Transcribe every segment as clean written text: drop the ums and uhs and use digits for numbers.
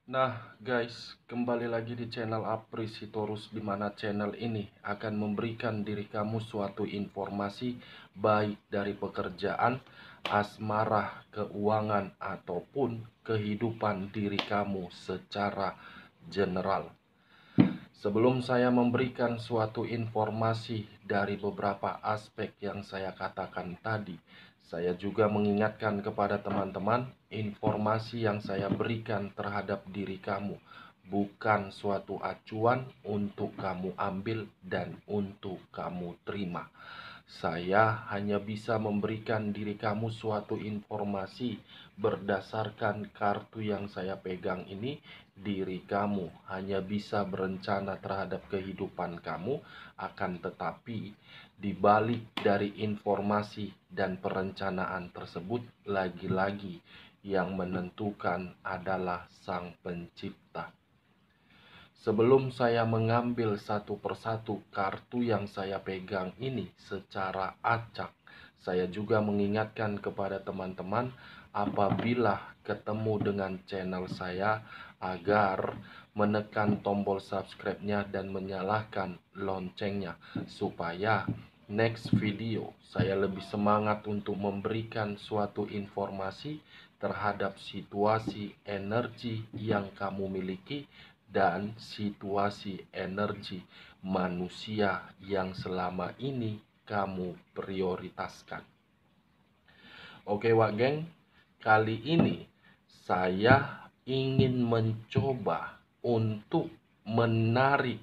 Nah guys, kembali lagi di channel Aprisitorus, di mana channel ini akan memberikan diri kamu suatu informasi baik dari pekerjaan, asmara, keuangan, ataupun kehidupan diri kamu secara general. Sebelum saya memberikan suatu informasi dari beberapa aspek yang saya katakan tadi, saya juga mengingatkan kepada teman-teman, informasi yang saya berikan terhadap diri kamu bukan suatu acuan untuk kamu ambil dan untuk kamu terima. Saya hanya bisa memberikan diri kamu suatu informasi berdasarkan kartu yang saya pegang ini. Diri kamu hanya bisa berencana terhadap kehidupan kamu, akan tetapi di balik dari informasi dan perencanaan tersebut, lagi-lagi yang menentukan adalah Sang Pencipta. Sebelum saya mengambil satu persatu kartu yang saya pegang ini secara acak, saya juga mengingatkan kepada teman-teman apabila ketemu dengan channel saya agar menekan tombol subscribe-nya dan menyalakan loncengnya supaya next video saya lebih semangat untuk memberikan suatu informasi terhadap situasi energi yang kamu miliki dan situasi energi manusia yang selama ini kamu prioritaskan. Oke Wak Geng, kali ini saya ingin mencoba untuk menarik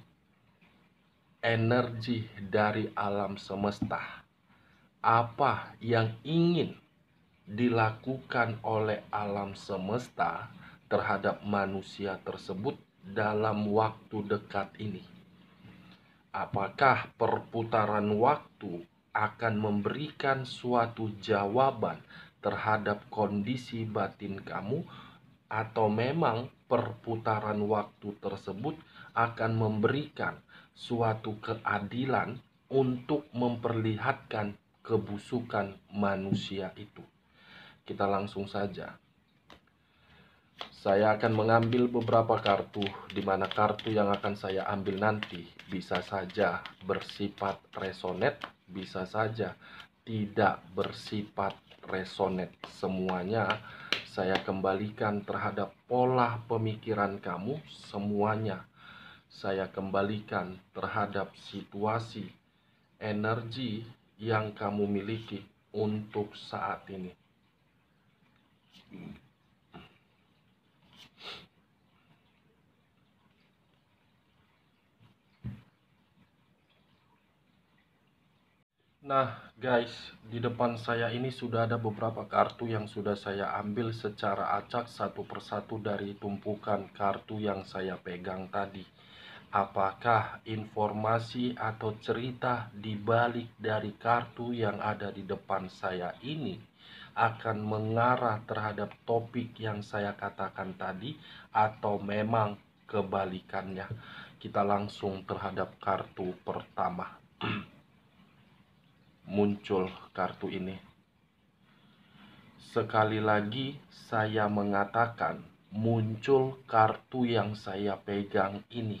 energi dari alam semesta. Apa yang ingin dilakukan oleh alam semesta terhadap manusia tersebut dalam waktu dekat ini? Apakah perputaran waktu akan memberikan suatu jawaban terhadap kondisi batin kamu, atau memang perputaran waktu tersebut akan memberikan suatu keadilan untuk memperlihatkan kebusukan manusia itu? Kita langsung saja. Saya akan mengambil beberapa kartu, di mana kartu yang akan saya ambil nanti bisa saja bersifat resonate, bisa saja tidak bersifat resonate. Semuanya saya kembalikan terhadap pola pemikiran kamu, semuanya saya kembalikan terhadap situasi energi yang kamu miliki untuk saat ini. Nah guys, di depan saya ini sudah ada beberapa kartu yang sudah saya ambil secara acak satu persatu dari tumpukan kartu yang saya pegang tadi. Apakah informasi atau cerita di balik dari kartu yang ada di depan saya ini akan mengarah terhadap topik yang saya katakan tadi, atau memang kebalikannya? Kita langsung terhadap kartu pertama. Muncul kartu ini. Sekali lagi saya mengatakan, muncul kartu yang saya pegang ini,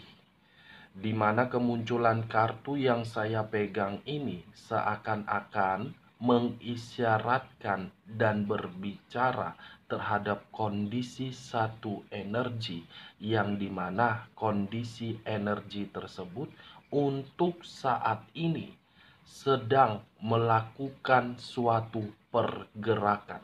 di mana kemunculan kartu yang saya pegang ini seakan-akan mengisyaratkan dan berbicara terhadap kondisi satu energi, yang dimana kondisi energi tersebut untuk saat ini sedang melakukan suatu pergerakan,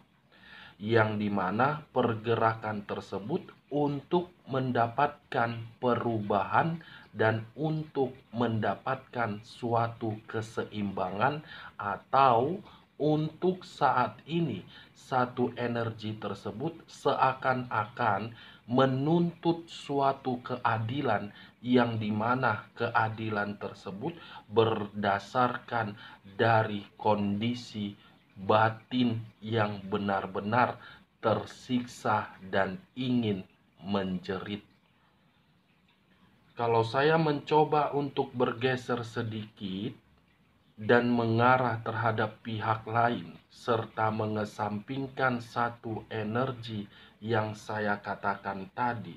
yang dimana pergerakan tersebut untuk mendapatkan perubahan dan untuk mendapatkan suatu keseimbangan, atau untuk saat ini satu energi tersebut seakan-akan menuntut suatu keadilan, yang dimana keadilan tersebut berdasarkan dari kondisi batin yang benar-benar tersiksa dan ingin menjerit. Kalau saya mencoba untuk bergeser sedikit dan mengarah terhadap pihak lain, serta mengesampingkan satu energi yang saya katakan tadi,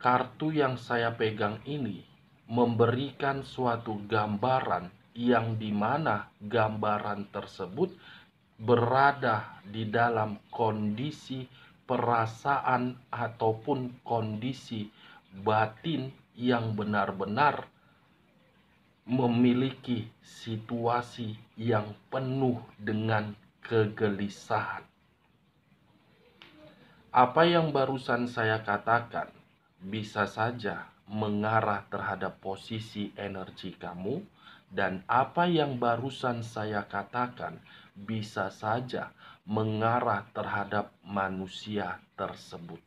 kartu yang saya pegang ini memberikan suatu gambaran yang dimana gambaran tersebut berada di dalam kondisi perasaan ataupun kondisi batin yang benar-benar memiliki situasi yang penuh dengan kegelisahan. Apa yang barusan saya katakan bisa saja mengarah terhadap posisi energi kamu, dan apa yang barusan saya katakan bisa saja mengarah terhadap manusia tersebut.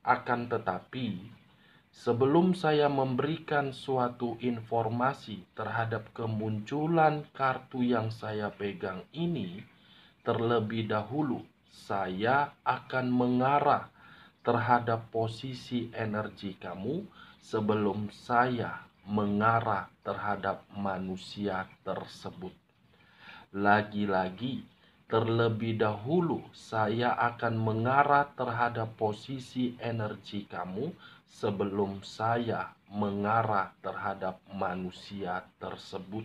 Akan tetapi, sebelum saya memberikan suatu informasi terhadap kemunculan kartu yang saya pegang ini, terlebih dahulu saya akan mengarah terhadap posisi energi kamu sebelum saya mengarah terhadap manusia tersebut. Lagi-lagi, terlebih dahulu saya akan mengarah terhadap posisi energi kamu sebelum saya mengarah terhadap manusia tersebut.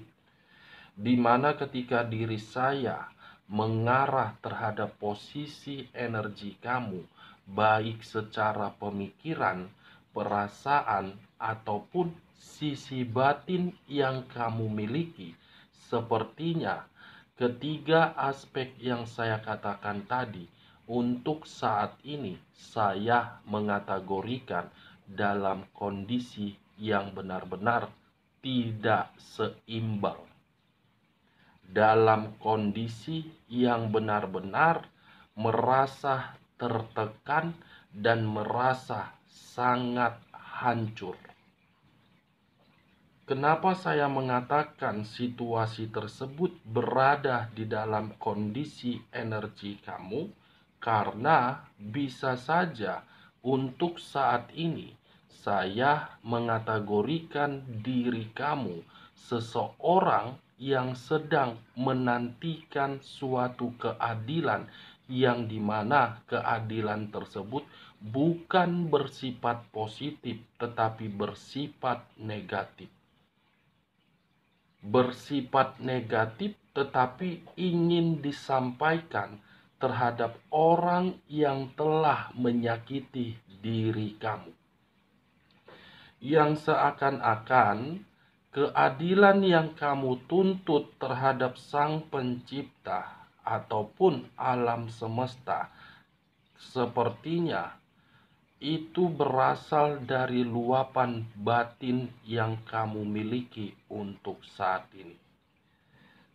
Di mana ketika diri saya mengarah terhadap posisi energi kamu, baik secara pemikiran, perasaan, ataupun sisi batin yang kamu miliki, sepertinya ketiga aspek yang saya katakan tadi untuk saat ini saya mengategorikan dalam kondisi yang benar-benar tidak seimbang, dalam kondisi yang benar-benar merasa tertekan dan merasa sangat hancur. Kenapa saya mengatakan situasi tersebut berada di dalam kondisi energi kamu? Karena bisa saja untuk saat ini saya mengategorikan diri kamu seseorang yang sedang menantikan suatu keadilan, yang dimana keadilan tersebut bukan bersifat positif tetapi bersifat negatif. Bersifat negatif tetapi ingin disampaikan terhadap orang yang telah menyakiti diri kamu, yang seakan-akan keadilan yang kamu tuntut terhadap Sang Pencipta ataupun alam semesta sepertinya itu berasal dari luapan batin yang kamu miliki untuk saat ini.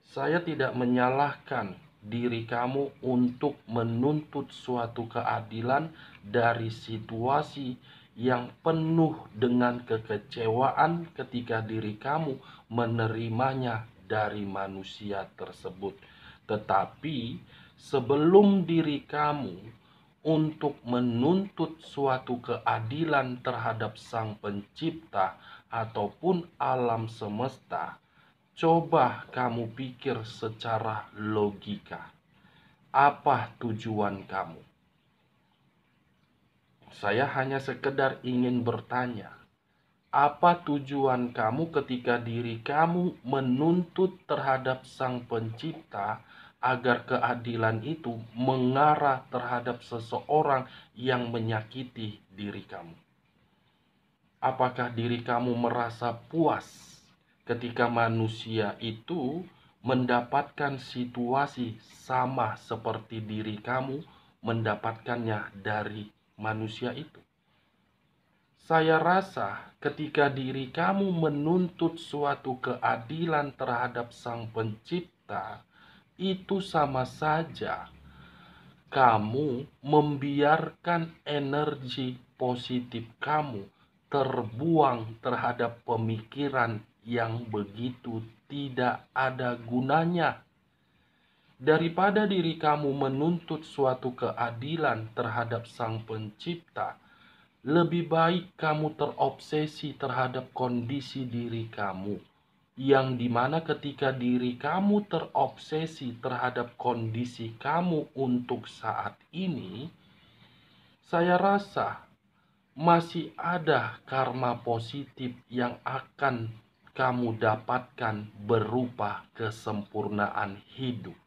Saya tidak menyalahkan diri kamu untuk menuntut suatu keadilan dari situasi yang penuh dengan kekecewaan ketika diri kamu menerimanya dari manusia tersebut. Tetapi sebelum diri kamu untuk menuntut suatu keadilan terhadap Sang Pencipta ataupun alam semesta, coba kamu pikir secara logika. Apa tujuan kamu? Saya hanya sekedar ingin bertanya, apa tujuan kamu ketika diri kamu menuntut terhadap Sang Pencipta agar keadilan itu mengarah terhadap seseorang yang menyakiti diri kamu? Apakah diri kamu merasa puas ketika manusia itu mendapatkan situasi sama seperti diri kamu mendapatkannya dari manusia itu? Saya rasa ketika diri kamu menuntut suatu keadilan terhadap Sang Pencipta, itu sama saja kamu membiarkan energi positif kamu terbuang terhadap pemikiran yang begitu tidak ada gunanya. Daripada diri kamu menuntut suatu keadilan terhadap Sang Pencipta, lebih baik kamu terobsesi terhadap kondisi diri kamu, yang dimana ketika diri kamu terobsesi terhadap kondisi kamu untuk saat ini, saya rasa masih ada karma positif yang akan kamu dapatkan berupa kesempurnaan hidup.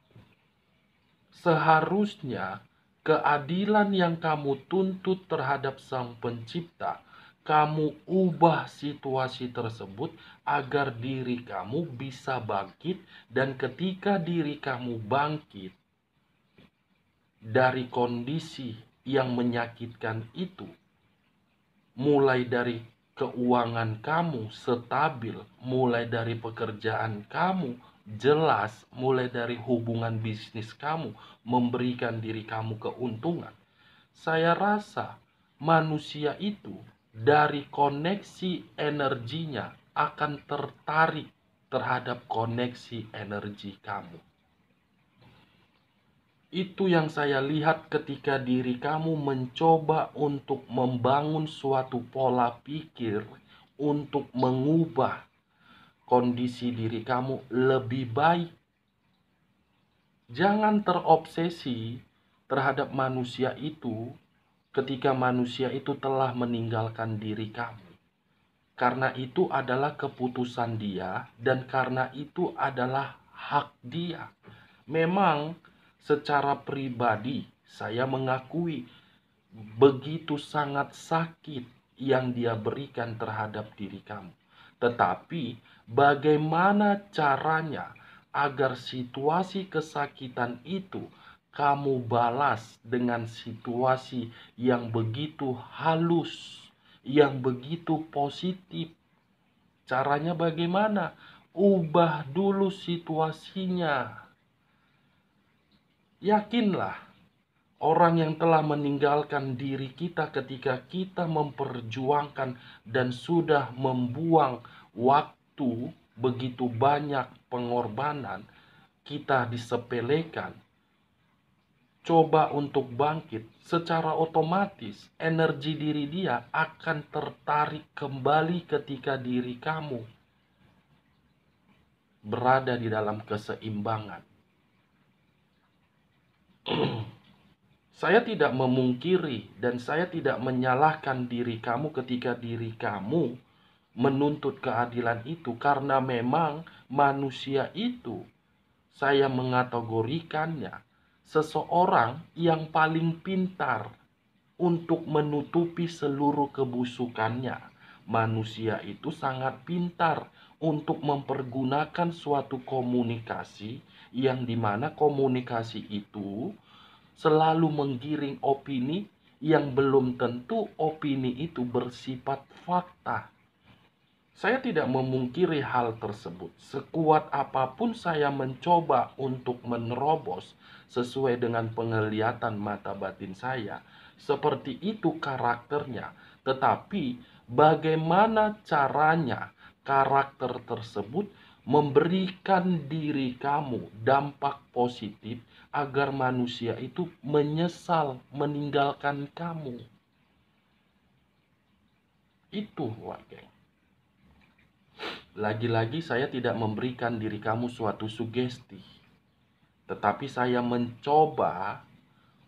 Seharusnya keadilan yang kamu tuntut terhadap Sang Pencipta, kamu ubah situasi tersebut agar diri kamu bisa bangkit, dan ketika diri kamu bangkit dari kondisi yang menyakitkan itu, mulai dari keuangan kamu stabil, mulai dari pekerjaan kamu jelas, mulai dari hubungan bisnis kamu memberikan diri kamu keuntungan. Saya rasa manusia itu dari koneksi energinya akan tertarik terhadap koneksi energi kamu. Itu yang saya lihat ketika diri kamu mencoba untuk membangun suatu pola pikir untuk mengubah kondisi diri kamu lebih baik. Jangan terobsesi terhadap manusia itu ketika manusia itu telah meninggalkan diri kamu. Karena itu adalah keputusan dia, dan karena itu adalah hak dia. Memang secara pribadi saya mengakui begitu sangat sakit yang dia berikan terhadap diri kamu. Tetapi bagaimana caranya agar situasi kesakitan itu kamu balas dengan situasi yang begitu halus, yang begitu positif? Caranya bagaimana? Ubah dulu situasinya. Yakinlah, orang yang telah meninggalkan diri kita ketika kita memperjuangkan dan sudah membuang waktu begitu banyak pengorbanan, kita disepelekan. Coba untuk bangkit, secara otomatis energi diri dia akan tertarik kembali ketika diri kamu berada di dalam keseimbangan. Saya tidak memungkiri dan saya tidak menyalahkan diri kamu ketika diri kamu menuntut keadilan itu, karena memang manusia itu saya mengategorikannya seseorang yang paling pintar untuk menutupi seluruh kebusukannya. Manusia itu sangat pintar untuk mempergunakan suatu komunikasi yang dimana komunikasi itu selalu menggiring opini yang belum tentu opini itu bersifat fakta. Saya tidak memungkiri hal tersebut. Sekuat apapun saya mencoba untuk menerobos sesuai dengan penglihatan mata batin saya, seperti itu karakternya. Tetapi bagaimana caranya karakter tersebut memberikan diri kamu dampak positif agar manusia itu menyesal meninggalkan kamu? Itu warga. Lagi-lagi saya tidak memberikan diri kamu suatu sugesti, tetapi saya mencoba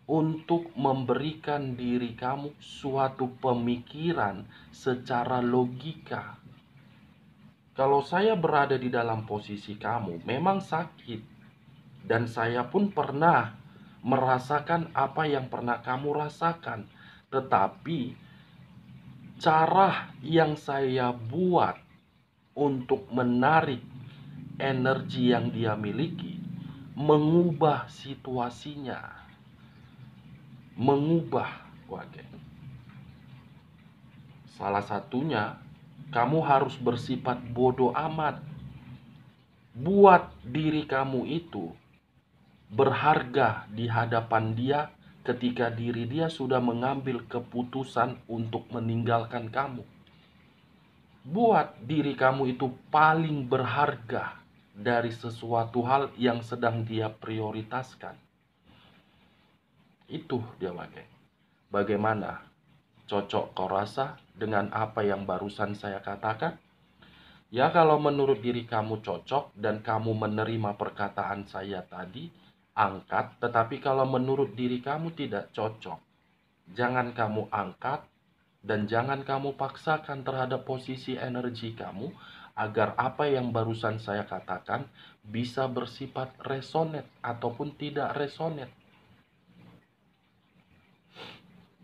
untuk memberikan diri kamu suatu pemikiran secara logika. Kalau saya berada di dalam posisi kamu, memang sakit. Dan saya pun pernah merasakan apa yang pernah kamu rasakan. Tetapi cara yang saya buat untuk menarik energi yang dia miliki, mengubah situasinya, mengubah wajah. Salah satunya, kamu harus bersifat bodoh amat. Buat diri kamu itu berharga di hadapan dia ketika diri dia sudah mengambil keputusan untuk meninggalkan kamu. Buat diri kamu itu paling berharga dari sesuatu hal yang sedang dia prioritaskan. Itu dia pakai. Bagaimana? Cocok kau rasa dengan apa yang barusan saya katakan? Ya, kalau menurut diri kamu cocok dan kamu menerima perkataan saya tadi, angkat. Tetapi kalau menurut diri kamu tidak cocok, jangan kamu angkat, Dan jangan kamu paksakan terhadap posisi energi kamu agar apa yang barusan saya katakan bisa bersifat resonate ataupun tidak resonate.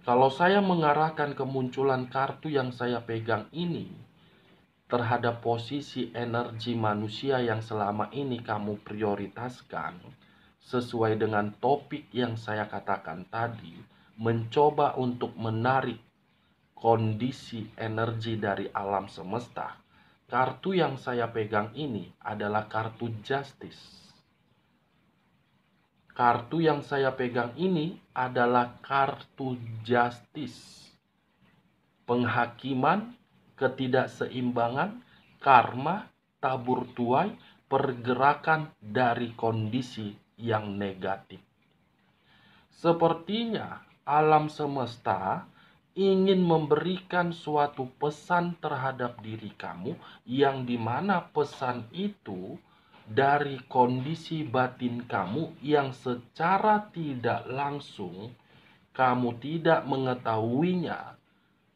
Kalau saya mengarahkan kemunculan kartu yang saya pegang ini terhadap posisi energi manusia yang selama ini kamu prioritaskan, sesuai dengan topik yang saya katakan tadi, mencoba untuk menarik kondisi energi dari alam semesta. Kartu yang saya pegang ini adalah kartu justice. Kartu yang saya pegang ini adalah kartu justice. Penghakiman, ketidakseimbangan, karma, tabur tuai, pergerakan dari kondisi yang negatif. Sepertinya alam semesta ingin memberikan suatu pesan terhadap diri kamu, yang dimana pesan itu dari kondisi batin kamu yang secara tidak langsung kamu tidak mengetahuinya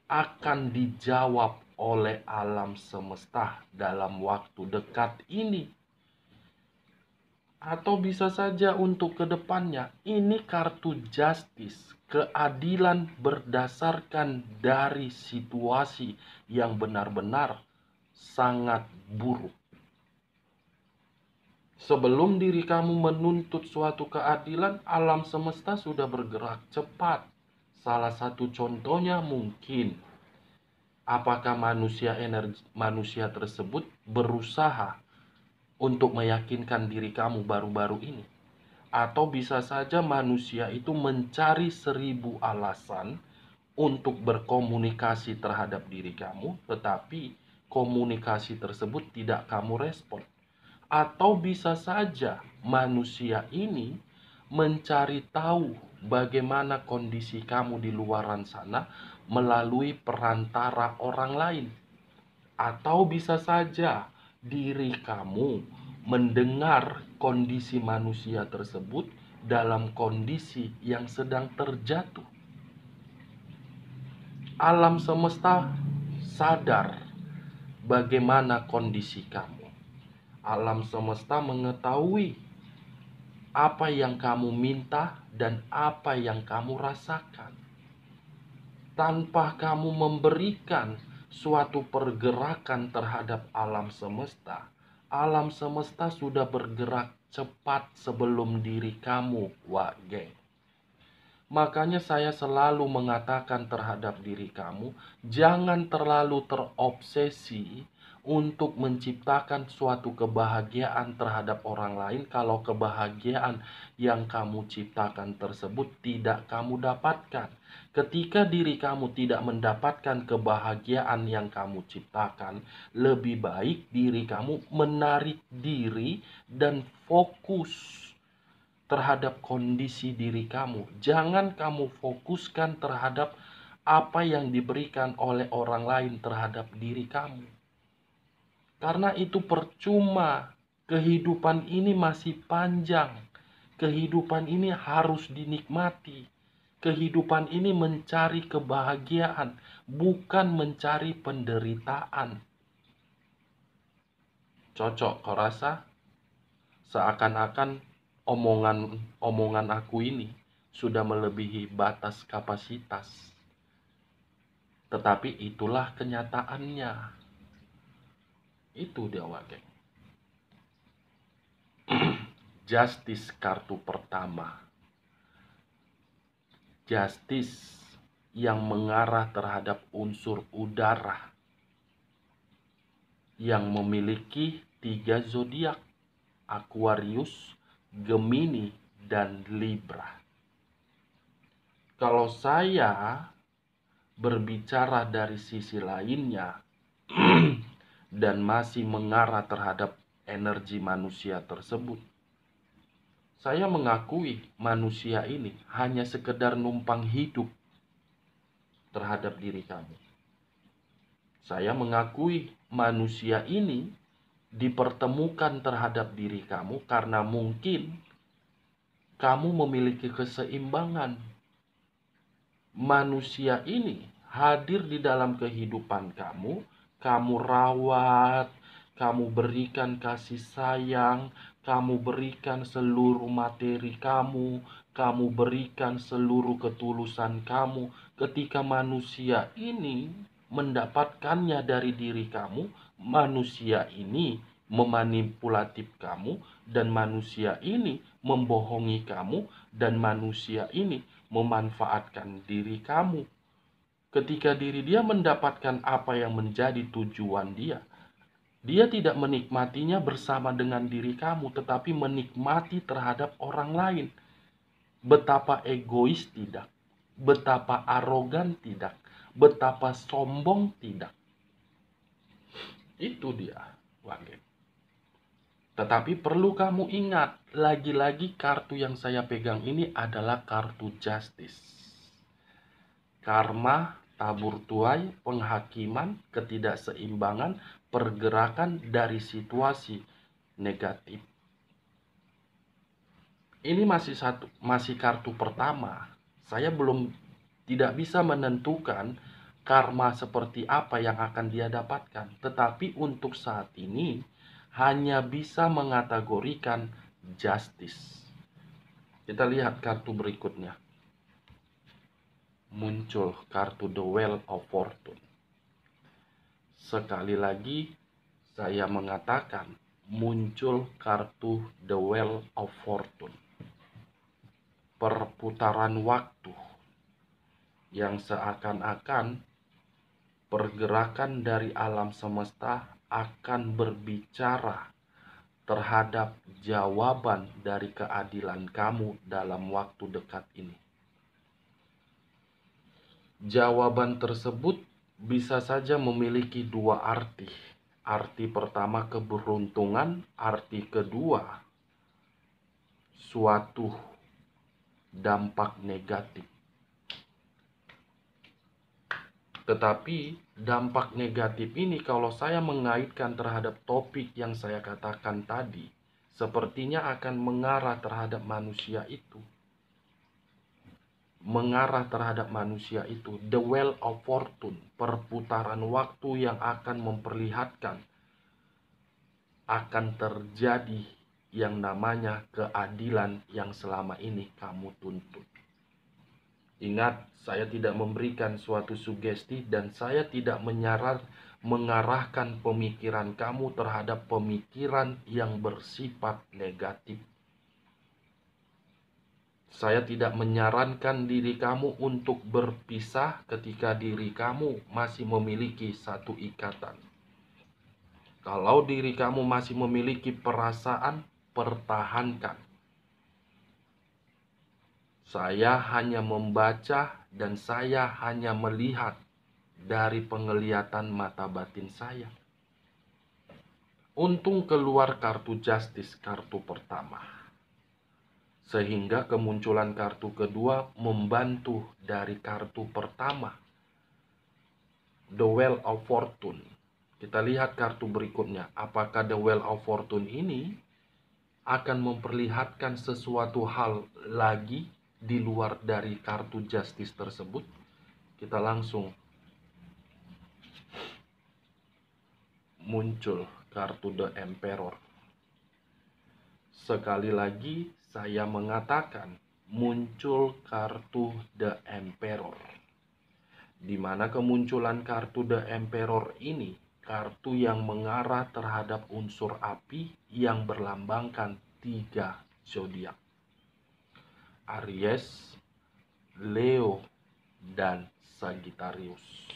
akan dijawab oleh alam semesta dalam waktu dekat ini. Atau bisa saja untuk kedepannya. Ini kartu justice, keadilan berdasarkan dari situasi yang benar-benar sangat buruk. Sebelum diri kamu menuntut suatu keadilan, alam semesta sudah bergerak cepat. Salah satu contohnya mungkin, apakah manusia tersebut berusaha untuk meyakinkan diri kamu baru-baru ini? Atau bisa saja manusia itu mencari 1000 alasan untuk berkomunikasi terhadap diri kamu, tetapi komunikasi tersebut tidak kamu respon. Atau bisa saja manusia ini mencari tahu bagaimana kondisi kamu di luaran sana melalui perantara orang lain. Atau bisa saja diri kamu mendengar kondisi manusia tersebut dalam kondisi yang sedang terjatuh. Alam semesta sadar bagaimana kondisi kamu. Alam semesta mengetahui apa yang kamu minta dan apa yang kamu rasakan. Tanpa kamu memberikan suatu pergerakan terhadap alam semesta sudah bergerak cepat sebelum diri kamu, wah geng. Makanya saya selalu mengatakan terhadap diri kamu, jangan terlalu terobsesi untuk menciptakan suatu kebahagiaan terhadap orang lain kalau kebahagiaan yang kamu ciptakan tersebut tidak kamu dapatkan. Ketika diri kamu tidak mendapatkan kebahagiaan yang kamu ciptakan, lebih baik diri kamu menarik diri dan fokus terhadap kondisi diri kamu. Jangan kamu fokuskan terhadap apa yang diberikan oleh orang lain terhadap diri kamu. Karena itu percuma. Kehidupan ini masih panjang. Kehidupan ini harus dinikmati. Kehidupan ini mencari kebahagiaan, bukan mencari penderitaan. Cocok kau rasa? Seakan-akan omongan aku ini sudah melebihi batas kapasitas. Tetapi itulah kenyataannya. Itu dia, geng. Justice kartu pertama. Justice yang mengarah terhadap unsur udara, yang memiliki 3 zodiak: Aquarius, Gemini, dan Libra. Kalau saya berbicara dari sisi lainnya dan masih mengarah terhadap energi manusia tersebut, saya mengakui manusia ini hanya sekedar numpang hidup terhadap diri kamu. Saya mengakui manusia ini dipertemukan terhadap diri kamu karena mungkin kamu memiliki keseimbangan. Manusia ini hadir di dalam kehidupan kamu, kamu rawat, kamu berikan kasih sayang, kamu berikan seluruh materi kamu berikan seluruh ketulusan kamu. Ketika manusia ini mendapatkannya dari diri kamu, manusia ini memanipulatif kamu, dan manusia ini membohongi kamu, dan manusia ini memanfaatkan diri kamu. Ketika diri dia mendapatkan apa yang menjadi tujuan dia, dia tidak menikmatinya bersama dengan diri kamu, tetapi menikmati terhadap orang lain. Betapa egois tidak, betapa arogan tidak, betapa sombong tidak. Itu dia, Wage. Tetapi perlu kamu ingat, lagi-lagi kartu yang saya pegang ini adalah kartu justice. Karma, tabur tuai, penghakiman, ketidakseimbangan, pergerakan dari situasi negatif. Ini masih kartu pertama. Saya tidak bisa menentukan karma seperti apa yang akan dia dapatkan. Tetapi untuk saat ini hanya bisa mengategorikan justice. Kita lihat kartu berikutnya. Muncul kartu The Wheel of Fortune. Sekali lagi saya mengatakan, muncul kartu The Wheel of Fortune. Perputaran waktu yang seakan-akan pergerakan dari alam semesta akan berbicara terhadap jawaban dari keadilan kamu dalam waktu dekat ini. Jawaban tersebut bisa saja memiliki dua arti. Arti pertama keberuntungan, arti kedua suatu dampak negatif. Tetapi dampak negatif ini kalau saya mengaitkan terhadap topik yang saya katakan tadi, sepertinya akan mengarah terhadap manusia itu. Mengarah terhadap manusia itu. The Wheel of Fortune, perputaran waktu yang akan memperlihatkan akan terjadi yang namanya keadilan yang selama ini kamu tuntut. Ingat, saya tidak memberikan suatu sugesti dan saya tidak mengarahkan pemikiran kamu terhadap pemikiran yang bersifat negatif. Saya tidak menyarankan diri kamu untuk berpisah ketika diri kamu masih memiliki satu ikatan. Kalau diri kamu masih memiliki perasaan, pertahankan. Saya hanya membaca dan saya hanya melihat dari penglihatan mata batin saya. Untung keluar kartu justice, kartu pertama. Sehingga kemunculan kartu kedua membantu dari kartu pertama. The Wheel of Fortune. Kita lihat kartu berikutnya. Apakah The Wheel of Fortune ini akan memperlihatkan sesuatu hal lagi di luar dari kartu justice tersebut? Kita langsung muncul kartu The Emperor. Sekali lagi saya mengatakan, muncul kartu The Emperor. Di mana kemunculan kartu The Emperor ini, kartu yang mengarah terhadap unsur api yang berlambangkan 3 zodiak. Aries, Leo, dan Sagittarius.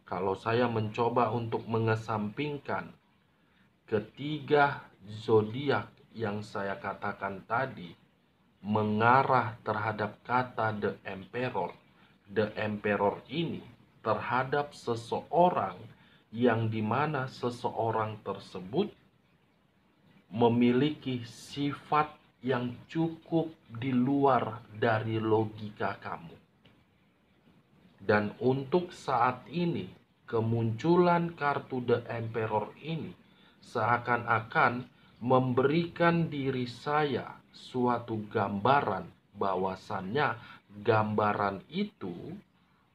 Kalau saya mencoba untuk mengesampingkan ketiga zodiak yang saya katakan tadi mengarah terhadap kata The Emperor ini terhadap seseorang yang dimana seseorang tersebut memiliki sifat yang cukup di luar dari logika kamu. Dan untuk saat ini, kemunculan kartu The Emperor ini seakan-akan memberikan diri saya suatu gambaran bahwasannya gambaran itu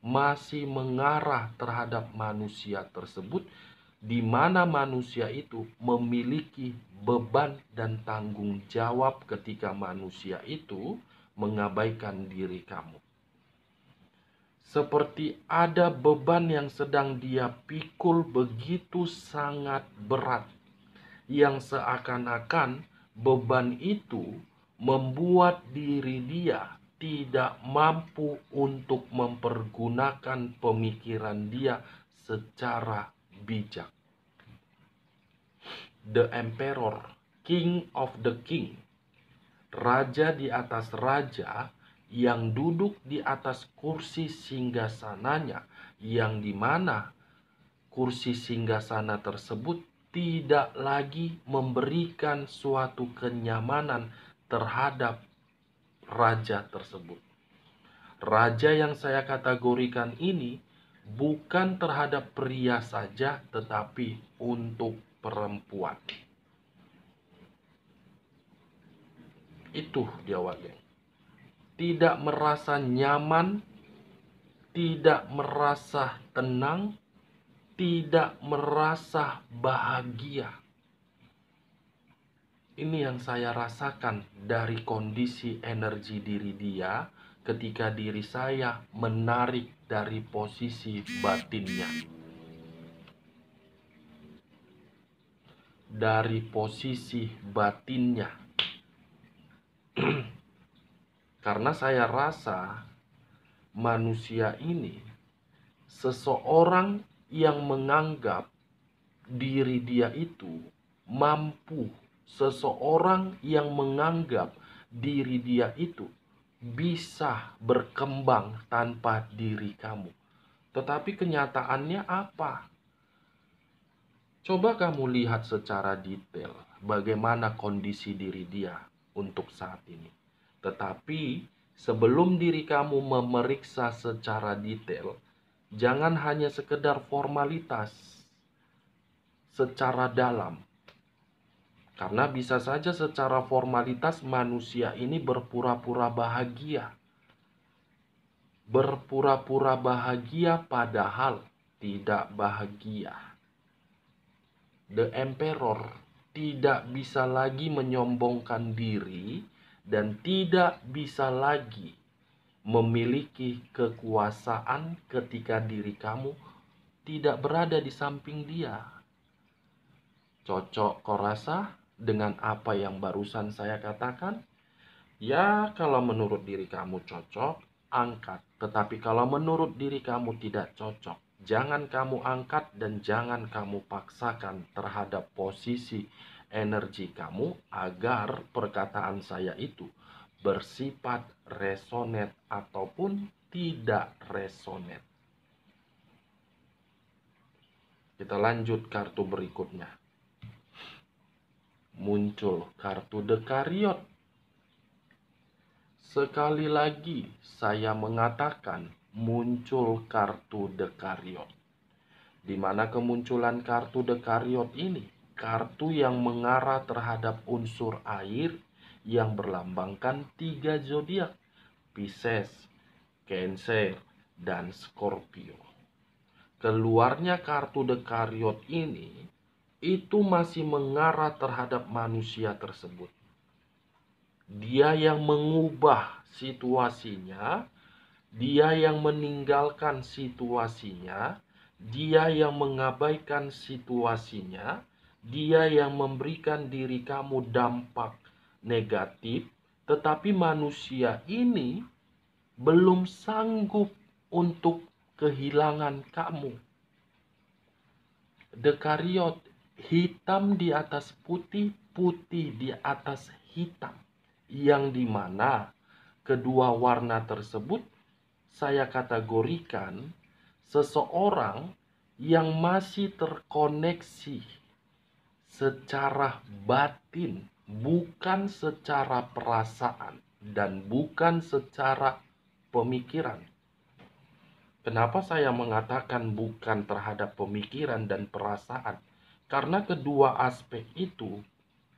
masih mengarah terhadap manusia tersebut, di mana manusia itu memiliki beban dan tanggung jawab ketika manusia itu mengabaikan diri kamu. Seperti ada beban yang sedang dia pikul begitu sangat berat, yang seakan-akan beban itu membuat diri dia tidak mampu untuk mempergunakan pemikiran dia secara bijak. The Emperor, King of the King, raja di atas raja, yang duduk di atas kursi singgasananya, yang dimana kursi singgasana tersebut tidak lagi memberikan suatu kenyamanan terhadap raja tersebut. Raja yang saya kategorikan ini bukan terhadap pria saja, tetapi untuk perempuan. Itu dia geng. Tidak merasa nyaman, tidak merasa tenang, tidak merasa bahagia. Ini yang saya rasakan dari kondisi energi diri dia ketika diri saya menarik dari posisi batinnya. Dari posisi batinnya. Karena saya rasa manusia ini seseorang yang menganggap diri dia itu mampu, seseorang yang menganggap diri dia itu bisa berkembang tanpa diri kamu. Tetapi kenyataannya apa? Coba kamu lihat secara detail bagaimana kondisi diri dia untuk saat ini. Tetapi sebelum diri kamu memeriksa secara detail, jangan hanya sekedar formalitas secara dalam. Karena bisa saja secara formalitas manusia ini berpura-pura bahagia. Berpura-pura bahagia padahal tidak bahagia. The Emperor tidak bisa lagi menyombongkan diri dan tidak bisa lagi memiliki kekuasaan ketika diri kamu tidak berada di samping dia. Cocok kau rasa dengan apa yang barusan saya katakan? Ya, kalau menurut diri kamu cocok, angkat. Tetapi kalau menurut diri kamu tidak cocok, jangan kamu angkat dan jangan kamu paksakan terhadap posisi energi kamu agar perkataan saya itu bersifat resonate ataupun tidak resonate. Kita lanjut kartu berikutnya. Muncul kartu The Chariot. Sekali lagi saya mengatakan muncul kartu The Chariot. Di mana kemunculan kartu The Chariot ini, kartu yang mengarah terhadap unsur air yang berlambangkan 3 zodiak, Pisces, Cancer, dan Scorpio. Keluarnya kartu The Chariot ini itu masih mengarah terhadap manusia tersebut. Dia yang mengubah situasinya, dia yang meninggalkan situasinya, dia yang mengabaikan situasinya, dia yang memberikan diri kamu dampak negatif, tetapi manusia ini belum sanggup untuk kehilangan kamu. The Chariot, hitam di atas putih, putih di atas hitam, yang dimana kedua warna tersebut saya kategorikan seseorang yang masih terkoneksi secara batin, bukan secara perasaan dan bukan secara pemikiran. Kenapa saya mengatakan bukan terhadap pemikiran dan perasaan? Karena kedua aspek itu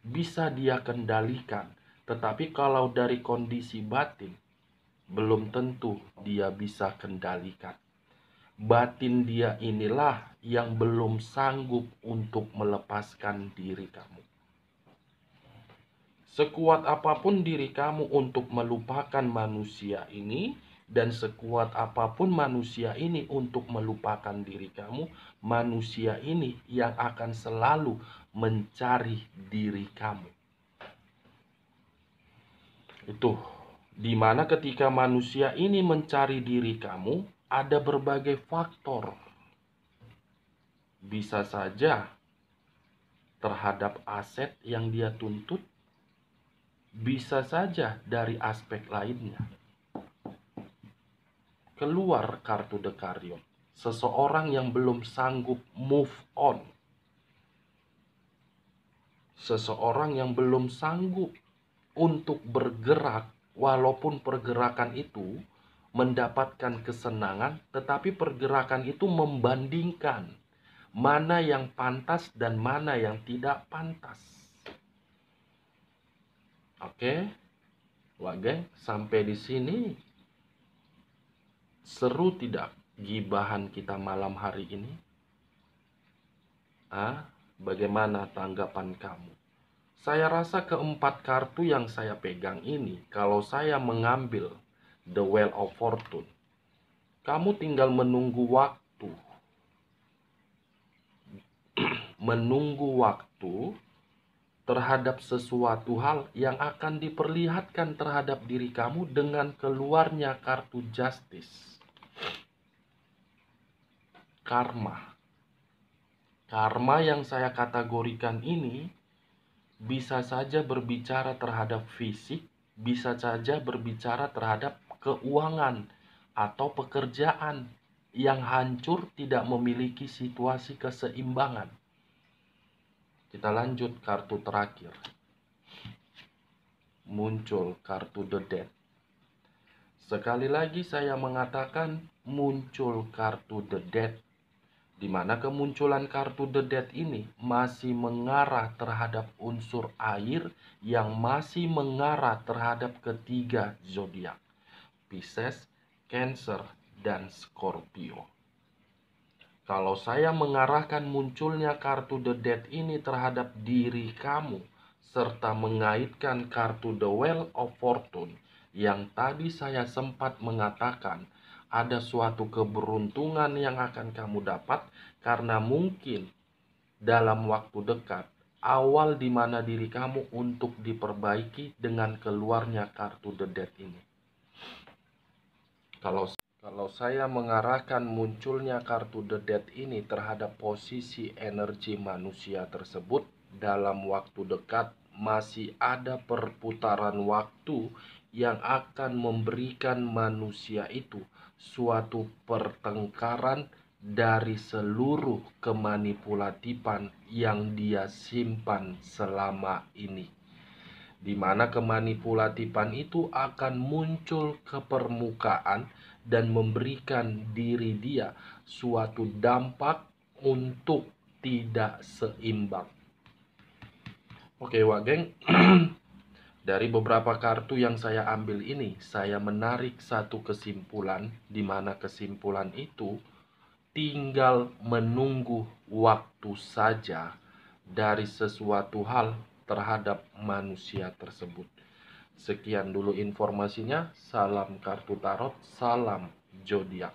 bisa dia kendalikan. Tetapi kalau dari kondisi batin, belum tentu dia bisa kendalikan. batin dia inilah yang belum sanggup untuk melepaskan diri kamu. Sekuat apapun diri kamu untuk melupakan manusia ini, dan sekuat apapun manusia ini untuk melupakan diri kamu, manusia ini yang akan selalu mencari diri kamu. Itu dimana ketika manusia ini mencari diri kamu, ada berbagai faktor. Bisa saja terhadap aset yang dia tuntut, bisa saja dari aspek lainnya. Keluar kartu The Carrion, seseorang yang belum sanggup move on, seseorang yang belum sanggup untuk bergerak, walaupun pergerakan itu mendapatkan kesenangan, tetapi pergerakan itu membandingkan mana yang pantas dan mana yang tidak pantas. Oke, Wak geng, sampai di sini seru tidak gibahan kita malam hari ini? Bagaimana tanggapan kamu? Saya rasa keempat kartu yang saya pegang ini, kalau saya mengambil The Wheel of Fortune, kamu tinggal menunggu waktu. Menunggu waktu terhadap sesuatu hal yang akan diperlihatkan terhadap diri kamu dengan keluarnya kartu Justice. Karma. Karma yang saya kategorikan ini bisa saja berbicara terhadap fisik, bisa saja berbicara terhadap keuangan atau pekerjaan yang hancur, tidak memiliki situasi keseimbangan. Kita lanjut kartu terakhir. Muncul kartu The Death. Sekali lagi saya mengatakan muncul kartu The Death, di mana kemunculan kartu The Death ini masih mengarah terhadap unsur air yang masih mengarah terhadap ketiga zodiak, Pisces, Cancer, dan Scorpio. Kalau saya mengarahkan munculnya kartu The Death ini terhadap diri kamu, serta mengaitkan kartu The Wheel of Fortune yang tadi saya sempat mengatakan, ada suatu keberuntungan yang akan kamu dapat karena mungkin dalam waktu dekat awal di mana diri kamu untuk diperbaiki dengan keluarnya kartu The Death ini. Kalau saya mengarahkan munculnya kartu The Death ini terhadap posisi energi manusia tersebut, dalam waktu dekat masih ada perputaran waktu yang akan memberikan manusia itu suatu pertengkaran dari seluruh kemanipulatifan yang dia simpan selama ini, di mana kemanipulatifan itu akan muncul ke permukaan dan memberikan diri dia suatu dampak untuk tidak seimbang. Oke, Wak geng, dari beberapa kartu yang saya ambil ini, saya menarik satu kesimpulan, di mana kesimpulan itu tinggal menunggu waktu saja dari sesuatu hal terhadap manusia tersebut. Sekian dulu informasinya. Salam kartu tarot, salam zodiak.